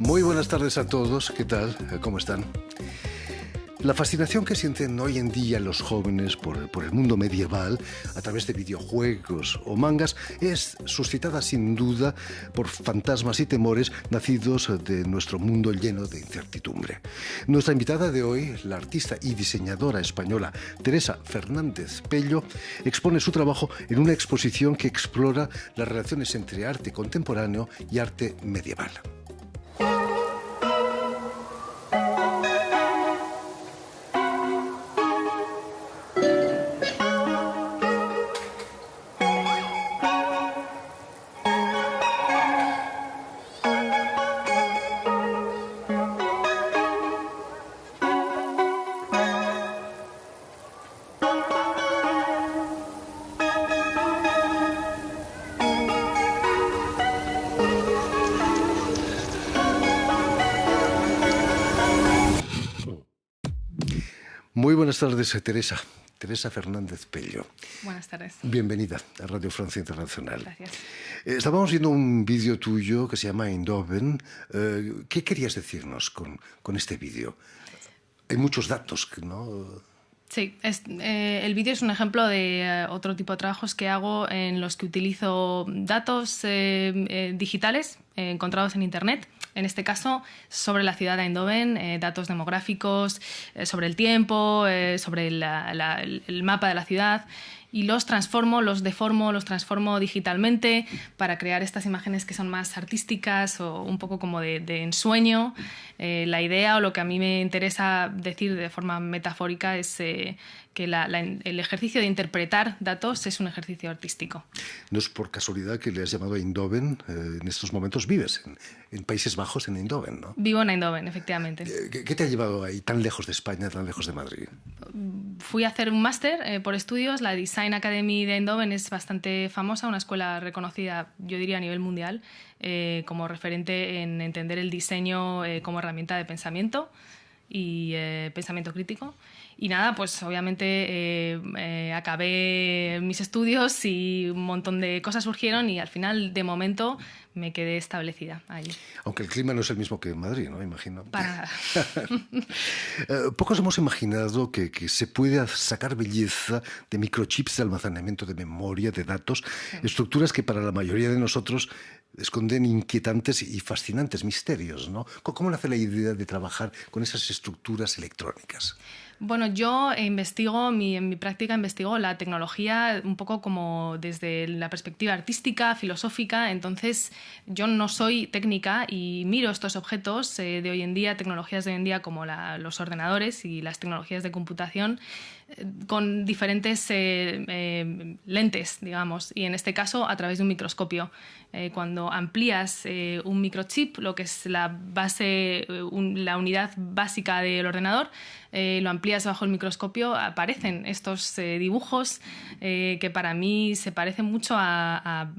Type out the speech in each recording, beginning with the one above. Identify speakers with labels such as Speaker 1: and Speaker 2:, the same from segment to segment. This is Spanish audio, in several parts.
Speaker 1: Muy buenas tardes a todos, ¿qué tal? ¿Cómo están? La fascinación que sienten hoy en día los jóvenes por el mundo medieval a través de videojuegos o mangas es suscitada sin duda por fantasmas y temores nacidos de nuestro mundo lleno de incertidumbre. Nuestra invitada de hoy, la artista y diseñadora española Teresa Fernández Pello, expone su trabajo en una exposición que explora las relaciones entre arte contemporáneo y arte medieval. Muy buenas tardes, Teresa. Teresa Fernández Pello.
Speaker 2: Buenas tardes.
Speaker 1: Bienvenida a Radio Francia Internacional.
Speaker 2: Gracias.
Speaker 1: Estábamos viendo un vídeo tuyo que se llama Eindhoven. ¿Qué querías decirnos con este vídeo? Hay muchos datos, ¿no?
Speaker 2: Sí, el vídeo es un ejemplo de otro tipo de trabajos que hago en los que utilizo datos digitales encontrados en Internet. En este caso, sobre la ciudad de Eindhoven, datos demográficos, sobre el tiempo, sobre el mapa de la ciudad, y los transformo, los deformo, los transformo digitalmente para crear estas imágenes que son más artísticas o un poco como de ensueño. La idea o lo que a mí me interesa decir de forma metafórica es que el ejercicio de interpretar datos es un ejercicio artístico.
Speaker 1: No es por casualidad que le has llamado Eindhoven. En estos momentos vives en Países Bajos, en Eindhoven, ¿no?
Speaker 2: Vivo en Eindhoven, efectivamente.
Speaker 1: ¿Qué te ha llevado ahí tan lejos de España, tan lejos de Madrid?
Speaker 2: Fui a hacer un máster por estudios. La Design Academy de Eindhoven es bastante famosa, una escuela reconocida, yo diría, a nivel mundial, como referente en entender el diseño como herramienta de pensamiento y pensamiento crítico. Y nada, pues obviamente acabé mis estudios y un montón de cosas surgieron y al final, de momento, me quedé establecida allí.
Speaker 1: Aunque el clima no es el mismo que en Madrid, ¿no? Imagino.
Speaker 2: Para...
Speaker 1: Pocos hemos imaginado que se puede sacar belleza de microchips de almacenamiento de memoria, de datos, sí. Estructuras que para la mayoría de nosotros esconden inquietantes y fascinantes misterios, ¿no? ¿Cómo nace la idea de trabajar con esas estructuras electrónicas?
Speaker 2: Bueno, yo investigo, en mi práctica investigo la tecnología un poco como desde la perspectiva artística, filosófica. Entonces yo no soy técnica y miro estos objetos de hoy en día, tecnologías de hoy en día como los ordenadores y las tecnologías de computación, con diferentes lentes, digamos, y en este caso a través de un microscopio. Cuando amplías un microchip, lo que es la base, la unidad básica del ordenador, lo amplías bajo el microscopio, aparecen estos dibujos que para mí se parecen mucho a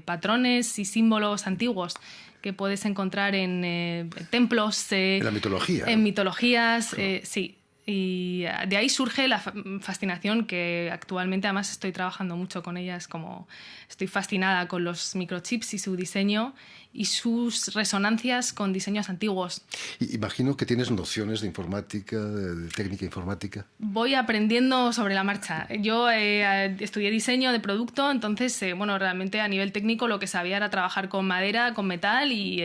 Speaker 2: patrones y símbolos antiguos que puedes encontrar en templos.
Speaker 1: En la mitología.
Speaker 2: En mitologías,
Speaker 1: claro.
Speaker 2: Sí. Y de ahí surge la fascinación que actualmente además estoy trabajando mucho con ellas, como estoy fascinada con los microchips y su diseño y sus resonancias con diseños antiguos.
Speaker 1: Imagino que tienes nociones de informática, de técnica informática.
Speaker 2: Voy aprendiendo sobre la marcha. Yo estudié diseño de producto, entonces, bueno, realmente a nivel técnico lo que sabía era trabajar con madera, con metal y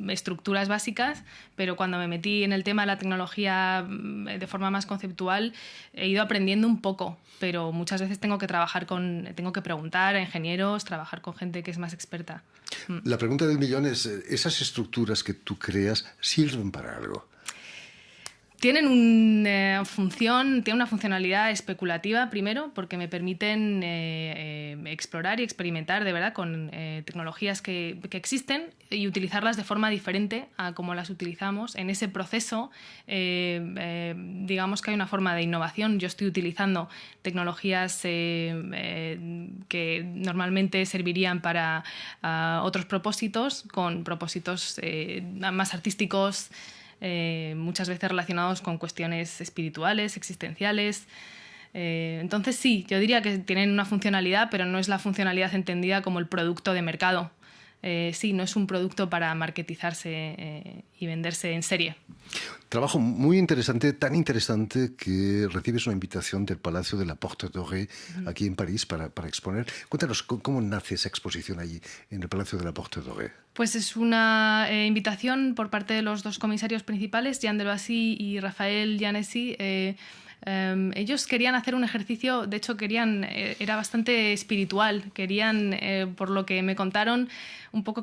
Speaker 2: estructuras básicas, pero cuando me metí en el tema de la tecnología de forma más conceptual, he ido aprendiendo un poco, pero muchas veces tengo que preguntar a ingenieros, trabajar con gente que es más experta.
Speaker 1: La pregunta del millón es, ¿esas estructuras que tú creas sirven para algo?
Speaker 2: Tienen una funcionalidad especulativa, primero, porque me permiten explorar y experimentar de verdad con tecnologías que existen y utilizarlas de forma diferente a como las utilizamos. En ese proceso, digamos que hay una forma de innovación. Yo estoy utilizando tecnologías que normalmente servirían para otros propósitos, con propósitos más artísticos, muchas veces relacionados con cuestiones espirituales, existenciales. Entonces sí, yo diría que tienen una funcionalidad, pero no es la funcionalidad entendida como el producto de mercado. sí, no es un producto para marketizarse y venderse en serie.
Speaker 1: Trabajo muy interesante, tan interesante que recibes una invitación del Palacio de la Porte Dorée aquí en París para exponer. Cuéntanos, ¿cómo nace esa exposición allí en el Palacio de la Porte Dorée?
Speaker 2: Pues es una invitación por parte de los dos comisarios principales, Jean Delbasy y Raphaël Giannessi. Ellos querían hacer un ejercicio, de hecho era bastante espiritual, querían, por lo que me contaron, un poco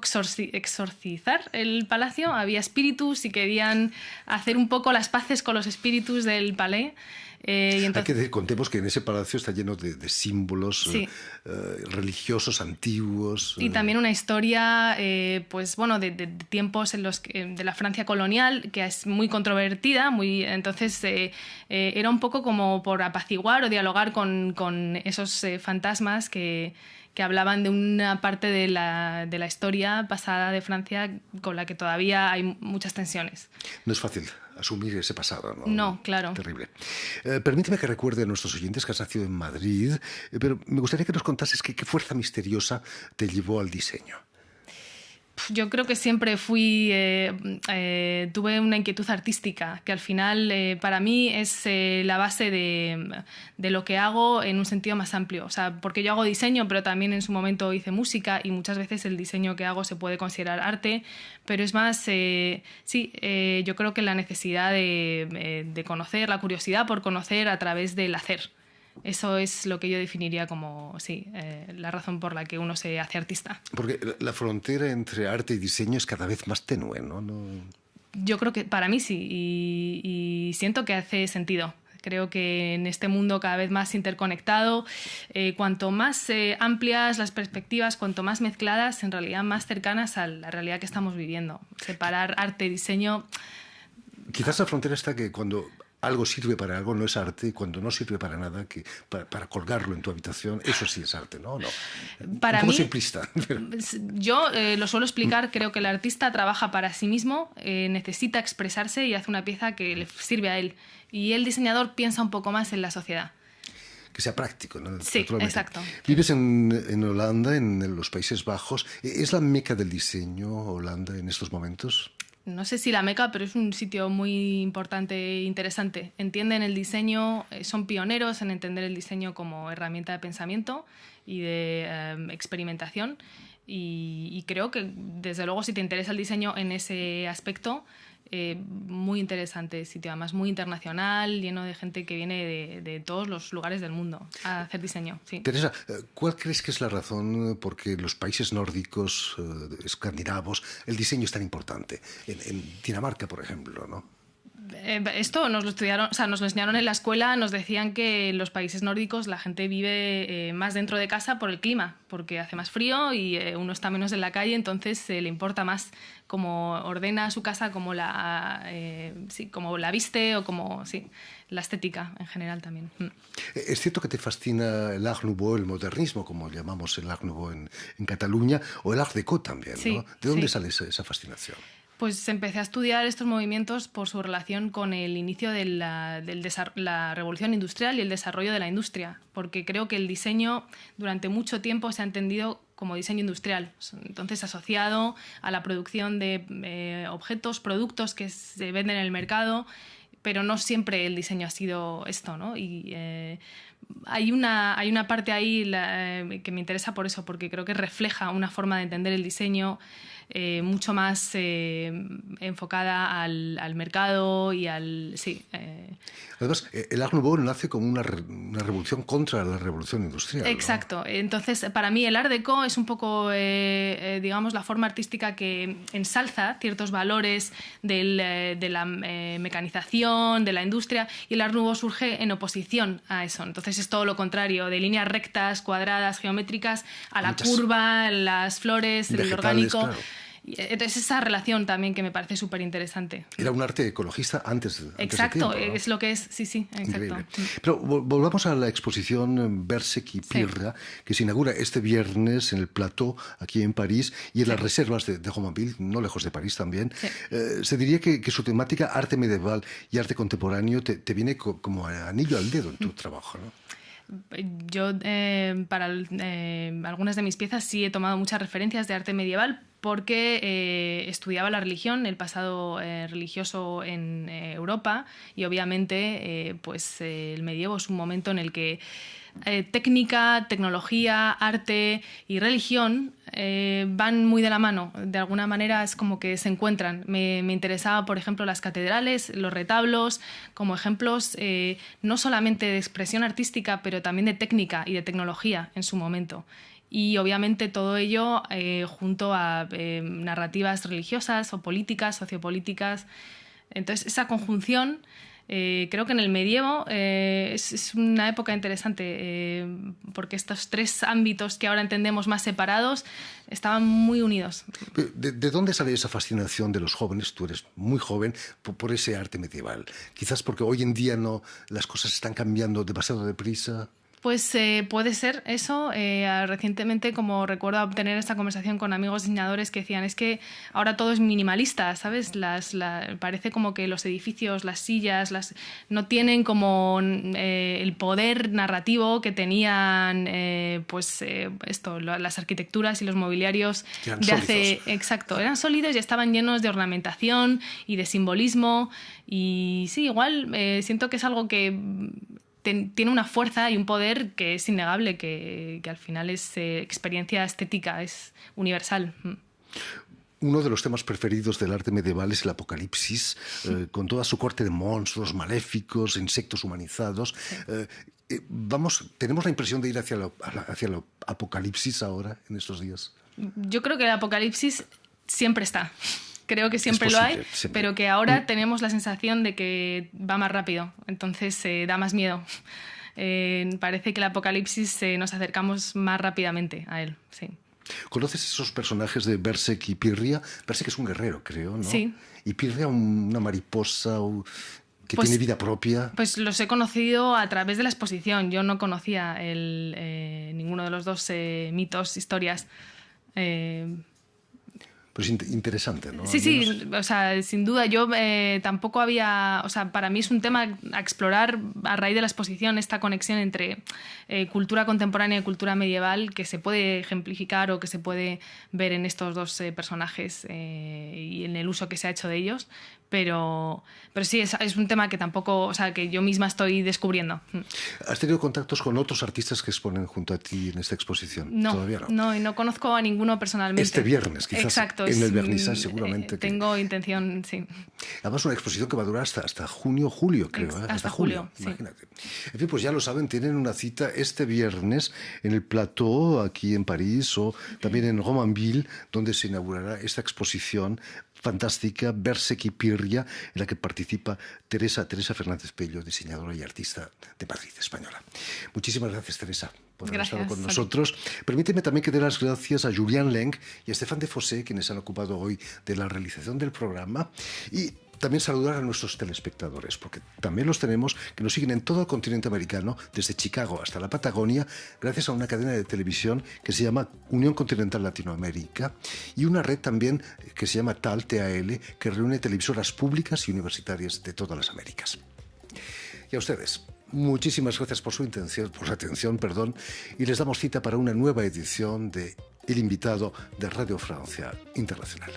Speaker 2: exorcizar el palacio, había espíritus y querían hacer un poco las paces con los espíritus del palais. Y entonces...
Speaker 1: Hay que decir, contemos que en ese palacio está lleno de símbolos
Speaker 2: sí.
Speaker 1: Religiosos antiguos.
Speaker 2: Y también una historia pues, bueno, de tiempos en los que, de la Francia colonial, que es muy controvertida, entonces era un poco como por apaciguar o dialogar con esos fantasmas que hablaban de una parte de la historia pasada de Francia con la que todavía hay muchas tensiones.
Speaker 1: No es fácil asumir ese pasado, ¿no?
Speaker 2: No, claro.
Speaker 1: Terrible. Permíteme que recuerde a nuestros oyentes que has nacido en Madrid, pero me gustaría que nos contases qué fuerza misteriosa te llevó al diseño.
Speaker 2: Yo creo que siempre tuve una inquietud artística, que al final para mí es la base de lo que hago en un sentido más amplio. O sea, porque yo hago diseño, pero también en su momento hice música y muchas veces el diseño que hago se puede considerar arte, pero es más, yo creo que la necesidad de conocer, la curiosidad por conocer a través del hacer. Eso es lo que yo definiría como, la razón por la que uno se hace artista.
Speaker 1: Porque la frontera entre arte y diseño es cada vez más tenue, ¿no?
Speaker 2: Yo creo que para mí sí, y siento que hace sentido. Creo que en este mundo cada vez más interconectado, cuanto más amplias las perspectivas, cuanto más mezcladas, en realidad más cercanas a la realidad que estamos viviendo. Separar arte y diseño...
Speaker 1: Quizás la frontera está que cuando algo sirve para algo no es arte, y cuando no sirve para nada, que para colgarlo en tu habitación, eso sí es arte, ¿no?
Speaker 2: Para
Speaker 1: mí,
Speaker 2: simplista. Yo lo suelo explicar, creo que el artista trabaja para sí mismo, necesita expresarse y hace una pieza que le sirve a él. Y el diseñador piensa un poco más en la sociedad.
Speaker 1: Que sea práctico, ¿no?
Speaker 2: Sí, exacto.
Speaker 1: Vives en Holanda, en los Países Bajos. ¿Es la meca del diseño Holanda en estos momentos?
Speaker 2: No sé si la meca, pero es un sitio muy importante e interesante. Entienden el diseño, son pioneros en entender el diseño como herramienta de pensamiento y de experimentación. Y creo que, desde luego, si te interesa el diseño en ese aspecto, muy interesante sitio, además muy internacional, lleno de gente que viene de todos los lugares del mundo a hacer diseño. Sí.
Speaker 1: Teresa, ¿cuál crees que es la razón por qué en los países nórdicos, escandinavos, el diseño es tan importante? En Dinamarca, por ejemplo, ¿no?
Speaker 2: Esto nos lo estudiaron, o sea, nos lo enseñaron en la escuela, nos decían que en los países nórdicos la gente vive más dentro de casa por el clima, porque hace más frío y uno está menos en la calle, entonces le importa más cómo ordena su casa, cómo la viste o la estética en general también.
Speaker 1: ¿Es cierto que te fascina el Art Nouveau, el modernismo, como llamamos el Art Nouveau en Cataluña, o el Art Déco también, ¿no?
Speaker 2: Sí,
Speaker 1: ¿De dónde sale esa fascinación?
Speaker 2: Pues empecé a estudiar estos movimientos por su relación con el inicio de la revolución industrial y el desarrollo de la industria, porque creo que el diseño durante mucho tiempo se ha entendido como diseño industrial, entonces asociado a la producción de objetos, productos que se venden en el mercado, pero no siempre el diseño ha sido esto, ¿no? Y hay una parte ahí que me interesa por eso, porque creo que refleja una forma de entender el diseño mucho más enfocada al mercado y al... Sí.
Speaker 1: Además, el Art Nouveau nace como una revolución contra la revolución industrial, ¿no?
Speaker 2: Exacto. Entonces, para mí el Art Déco es un poco, digamos, la forma artística que ensalza ciertos valores de la mecanización, de la industria, y el Art Nouveau surge en oposición a eso. Entonces es todo lo contrario, de líneas rectas, cuadradas, geométricas, a la curva, las flores, el orgánico. Claro. Entonces esa relación también que me parece súper interesante.
Speaker 1: Era un arte ecologista antes
Speaker 2: exacto,
Speaker 1: de tiempo, ¿no?
Speaker 2: Es lo que es, sí, exacto.
Speaker 1: Increíble. Pero volvamos a la exposición Bercek y Pirra, que se inaugura este viernes en el Plateau, aquí en París, y en las reservas de Romainville, no lejos de París también. Sí. Se diría que su temática, arte medieval y arte contemporáneo, te viene como anillo al dedo en tu trabajo, ¿no?
Speaker 2: Yo para algunas de mis piezas sí he tomado muchas referencias de arte medieval porque estudiaba la religión, el pasado religioso en Europa, y obviamente pues el medievo es un momento en el que técnica, tecnología, arte y religión van muy de la mano. De alguna manera es como que se encuentran. Me interesaba, por ejemplo, las catedrales, los retablos, como ejemplos no solamente de expresión artística, pero también de técnica y de tecnología en su momento. Y obviamente todo ello junto a narrativas religiosas o políticas, sociopolíticas. Entonces esa conjunción creo que en el medievo es una época interesante porque estos tres ámbitos que ahora entendemos más separados estaban muy unidos.
Speaker 1: ¿De dónde sale esa fascinación de los jóvenes? Tú eres muy joven por ese arte medieval. Quizás porque hoy en día las cosas están cambiando demasiado deprisa.
Speaker 2: Pues puede ser eso. Recientemente, como recuerdo obtener esta conversación con amigos diseñadores que decían, es que ahora todo es minimalista, ¿sabes? Parece como que los edificios, las sillas, no tienen como el poder narrativo que tenían las arquitecturas y los mobiliarios de hace... Exacto, eran sólidos y estaban llenos de ornamentación y de simbolismo. Y sí, igual siento que es algo que tiene una fuerza y un poder que es innegable, que al final es experiencia estética, es universal.
Speaker 1: Uno de los temas preferidos del arte medieval es el apocalipsis, con toda su corte de monstruos maléficos, insectos humanizados. Sí. ¿Tenemos la impresión de ir hacia el apocalipsis ahora, en estos días?
Speaker 2: Yo creo que el apocalipsis siempre está. Creo que siempre lo hay, siempre. Pero que ahora tenemos la sensación de que va más rápido, entonces da más miedo. Parece que el apocalipsis nos acercamos más rápidamente a él, sí.
Speaker 1: ¿Conoces esos personajes de Berserk y Pyrrhia? Berserk es un guerrero, creo, ¿no?
Speaker 2: Sí.
Speaker 1: Y Pyrrhia una mariposa que tiene vida propia.
Speaker 2: Pues los he conocido a través de la exposición. Yo no conocía ninguno de los dos mitos, historias.
Speaker 1: Pero es interesante, ¿no?
Speaker 2: Sí, o sea, sin duda. Yo tampoco había... O sea, para mí es un tema a explorar a raíz de la exposición, esta conexión entre cultura contemporánea y cultura medieval que se puede ejemplificar o que se puede ver en estos dos personajes y en el uso que se ha hecho de ellos. Pero sí, es un tema que tampoco... O sea, que yo misma estoy descubriendo.
Speaker 1: ¿Has tenido contactos con otros artistas que exponen junto a ti en esta exposición?
Speaker 2: No,
Speaker 1: todavía no.
Speaker 2: No, y no conozco a ninguno personalmente.
Speaker 1: Este viernes, quizás.
Speaker 2: Exacto.
Speaker 1: En el Vernissage, seguramente.
Speaker 2: Tengo intención, sí.
Speaker 1: Además, una exposición que va a durar hasta junio, julio, creo.
Speaker 2: Hasta julio,
Speaker 1: imagínate. Sí. En fin, pues ya lo saben, tienen una cita este viernes en el Plateau, aquí en París, o también en Romainville, donde se inaugurará esta exposición fantástica, Berserk y Pyrrhia, en la que participa Teresa Fernández Pello, diseñadora y artista de Madrid, española. Muchísimas gracias, Teresa, por haber estado con nosotros. Permíteme también que dé las gracias a Julián Leng y a Stéphane Defosé, quienes han ocupado hoy de la realización del programa, y también saludar a nuestros telespectadores, porque también los tenemos, que nos siguen en todo el continente americano, desde Chicago hasta la Patagonia, gracias a una cadena de televisión que se llama Unión Continental Latinoamérica y una red también que se llama TAL, que reúne televisoras públicas y universitarias de todas las Américas. Y a ustedes, muchísimas gracias por su atención, y les damos cita para una nueva edición de El Invitado de Radio Francia Internacional.